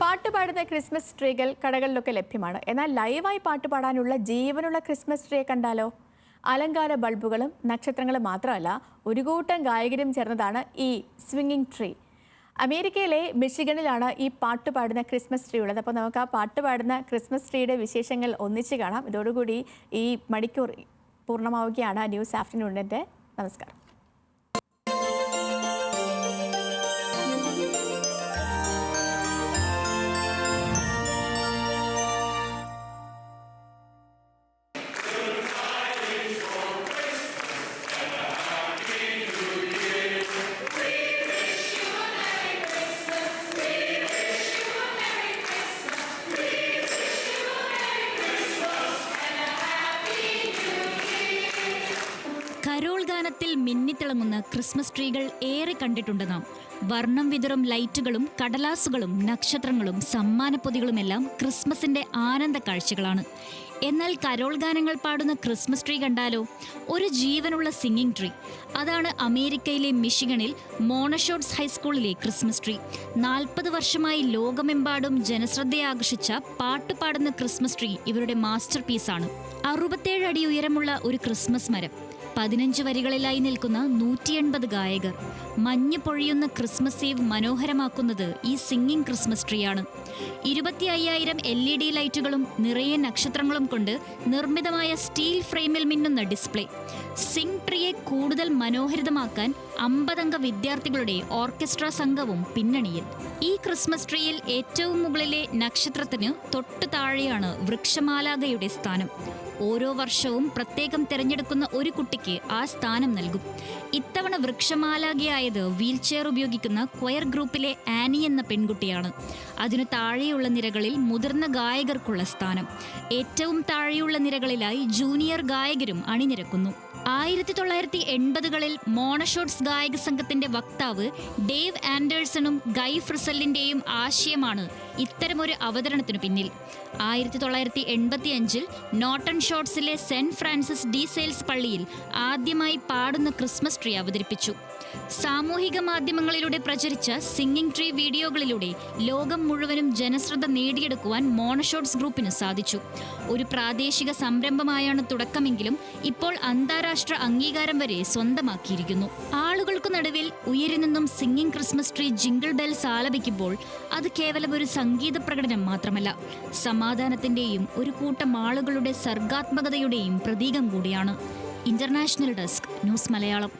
പാട്ട് പാടുന്ന ക്രിസ്മസ് ട്രീകൾ കടകളിലൊക്കെ ലഭ്യമാണ്. എന്നാൽ ലൈവായി പാട്ട് പാടാനുള്ള ജീവനുള്ള ക്രിസ്മസ് ട്രീയെ കണ്ടാലോ? അലങ്കാര ബൾബുകളും നക്ഷത്രങ്ങളും മാത്രമല്ല, ഒരു കൂട്ടം ഗായകരും ചേർന്നതാണ് ഈ സ്വിംഗിംഗ് ട്രീ. അമേരിക്കയിലെ മിഷിഗണിലാണ് ഈ പാട്ട് പാടുന്ന ക്രിസ്മസ് ട്രീ ഉള്ളത്. അപ്പോൾ നമുക്ക് ആ പാട്ട് പാടുന്ന ക്രിസ്മസ് ട്രീയുടെ വിശേഷങ്ങൾ ഒന്നിച്ച് കാണാം. ഇതോടുകൂടി ഈ മണിക്കൂർ പൂർണ്ണമാവുകയാണ് ന്യൂസ് ആഫ്റ്റർനൂണിൻ്റെ. നമസ്കാരം. കരോൾ ഗാനത്തിൽ മിന്നിത്തിളങ്ങുന്ന ക്രിസ്മസ് ട്രീകൾ ഏറെ കണ്ടിട്ടുണ്ട് നാം. വർണ്ണം വിതറും ലൈറ്റുകളും കടലാസുകളും നക്ഷത്രങ്ങളും സമ്മാനപ്പൊതികളുമെല്ലാം ക്രിസ്മസിന്റെ ആനന്ദ കാഴ്ചകളാണ്. എന്നാൽ കരോൾ ഗാനങ്ങൾ പാടുന്ന ക്രിസ്മസ് ട്രീ കണ്ടാലോ? ഒരു ജീവനുള്ള സിംഗിങ് ട്രീ. അതാണ് അമേരിക്കയിലെ മിഷിഗണിൽ മോണഷോട്ട്സ് ഹൈസ്കൂളിലെ ക്രിസ്മസ് ട്രീ. 40 വർഷമായി ലോകമെമ്പാടും ജനശ്രദ്ധയെ ആകർഷിച്ച പാട്ടുപാടുന്ന ക്രിസ്മസ് ട്രീ ഇവരുടെ മാസ്റ്റർ പീസാണ്. 67 അടി ഉയരമുള്ള ഒരു ക്രിസ്മസ് മരം, 15 വരികളിലായി നിൽക്കുന്ന 180 ഗായകർ. മഞ്ഞ് പൊഴിയുന്ന ക്രിസ്മസ് ഈവ് മനോഹരമാക്കുന്നത് ഈ സിംഗിങ് ക്രിസ്മസ് ട്രീ ആണ്. 25,000 LED ലൈറ്റുകളും നിറയെ നക്ഷത്രങ്ങളും കൊണ്ട് നിർമ്മിതമായ സ്റ്റീൽ ഫ്രെയിമിൽ മിന്നുന്ന ഡിസ്പ്ലേ. സിംഗ് ട്രീയെ കൂടുതൽ മനോഹരിതമാക്കാൻ 50 അംഗ വിദ്യാർത്ഥികളുടെ ഓർക്കസ്ട്ര സംഘവും പിന്നണിയിൽ. ഈ ക്രിസ്മസ് ട്രീയിൽ ഏറ്റവും മുകളിലെ നക്ഷത്രത്തിന് തൊട്ടു താഴെയാണ് വൃക്ഷമാലാകയുടെ സ്ഥാനം. ഓരോ വർഷവും പ്രത്യേകം തിരഞ്ഞെടുക്കുന്ന ഒരു കുട്ടിക്ക് ആ സ്ഥാനം നൽകും. ഇത്തവണ വൃക്ഷമാലാകയായത് വീൽചെയർ ഉപയോഗിക്കുന്ന ക്വയർ ഗ്രൂപ്പിലെ ആനി എന്ന പെൺകുട്ടിയാണ്. അതിനു താഴെയുള്ള നിരകളിൽ മുതിർന്ന ഗായകർക്കുള്ള സ്ഥാനം. ഏറ്റവും താഴെയുള്ള നിരകളിലായി ജൂനിയർ ഗായകരും അണിനിരക്കുന്നു. 1980കളിൽ മോണഷോട്ട്സ് ഗായക സംഘത്തിന്റെ വക്താവ് ഡേവ് ആൻഡേഴ്സണും ഗൈ ഫ്രിസലിന്റെയും ആശയമാണ് ഇത്തരമൊരു അവതരണത്തിനു പിന്നിൽ. 1985 നോട്ടൺ ഷോട്ട്സിലെ സെന്റ് ഫ്രാൻസിസ് ഡി സെയിൽസ് പള്ളിയിൽ ആദ്യമായി പാടുന്ന ക്രിസ്മസ് ട്രീ അവതരിപ്പിച്ചു. സാമൂഹിക മാധ്യമങ്ങളിലൂടെ പ്രചരിച്ച സിംഗിങ് ട്രീ വീഡിയോകളിലൂടെ ലോകം മുഴുവനും ജനശ്രദ്ധ നേടിയെടുക്കുവാൻ മോണഷോട്ട്സ് ഗ്രൂപ്പിന് സാധിച്ചു. ഒരു പ്രാദേശിക സംരംഭമായാണ് തുടക്കമെങ്കിലും ഇപ്പോൾ അന്താരാഷ്ട്ര അംഗീകാരം വരെ സ്വന്തമാക്കിയിരിക്കുന്നു. ആളുകൾക്ക് നടുവിൽ ഉയരി നിന്നും singing Christmas tree Jingle Bells ആലപിക്കുമ്പോൾ അത് കേവലം ഒരു സംഗീത പ്രകടനം മാത്രമല്ല, സമാധാനത്തിന്റെയും ഒരു കൂട്ടം ആളുകളുടെ സർഗാത്മകതയുടെയും പ്രതീകം കൂടിയാണ്. International desk, news Malayalam.